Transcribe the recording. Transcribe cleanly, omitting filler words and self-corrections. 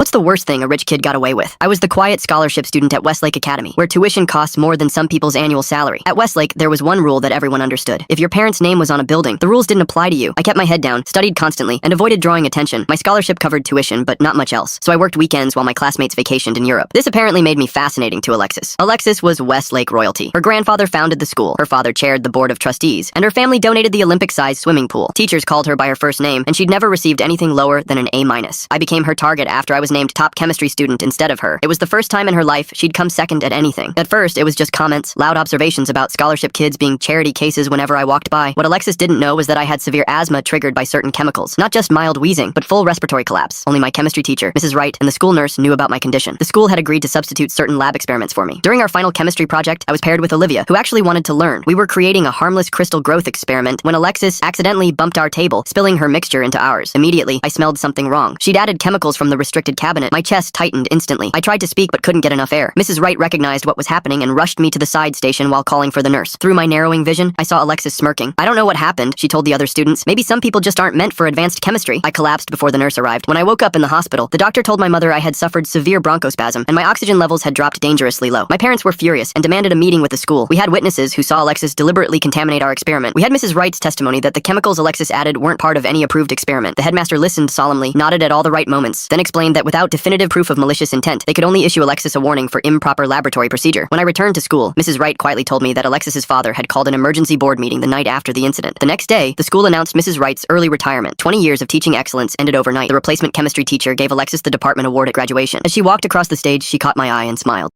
What's the worst thing a rich kid got away with? I was the quiet scholarship student at Westlake Academy, where tuition costs more than some people's annual salary. At Westlake, there was one rule that everyone understood. If your parents' name was on a building, the rules didn't apply to you. I kept my head down, studied constantly, and avoided drawing attention. My scholarship covered tuition, but not much else, so I worked weekends while my classmates vacationed in Europe. This apparently made me fascinating to Alexis. Alexis was Westlake royalty. Her grandfather founded the school, her father chaired the board of trustees, and her family donated the Olympic-sized swimming pool. Teachers called her by her first name, and she'd never received anything lower than an A-. I became her target after I was named top chemistry student instead of her. It was the first time in her life she'd come second at anything. At first, it was just comments, loud observations about scholarship kids being charity cases whenever I walked by. What Alexis didn't know was that I had severe asthma triggered by certain chemicals. Not just mild wheezing, but full respiratory collapse. Only my chemistry teacher, Mrs. Wright, and the school nurse knew about my condition. The school had agreed to substitute certain lab experiments for me. During our final chemistry project, I was paired with Olivia, who actually wanted to learn. We were creating a harmless crystal growth experiment when Alexis accidentally bumped our table, spilling her mixture into ours. Immediately, I smelled something wrong. She'd added chemicals from the restricted cabinet. My chest tightened instantly. I tried to speak but couldn't get enough air. Mrs. Wright recognized what was happening and rushed me to the side station while calling for the nurse. Through my narrowing vision, I saw Alexis smirking. I don't know what happened, she told the other students. Maybe some people just aren't meant for advanced chemistry. I collapsed before the nurse arrived. When I woke up in the hospital, the doctor told my mother I had suffered severe bronchospasm and my oxygen levels had dropped dangerously low. My parents were furious and demanded a meeting with the school. We had witnesses who saw Alexis deliberately contaminate our experiment. We had Mrs. Wright's testimony that the chemicals Alexis added weren't part of any approved experiment. The headmaster listened solemnly, nodded at all the right moments, then explained that without definitive proof of malicious intent, they could only issue Alexis a warning for improper laboratory procedure. When I returned to school, Mrs. Wright quietly told me that Alexis's father had called an emergency board meeting the night after the incident. The next day, the school announced Mrs. Wright's early retirement. 20 years of teaching excellence ended overnight. The replacement chemistry teacher gave Alexis the department award at graduation. As she walked across the stage, she caught my eye and smiled.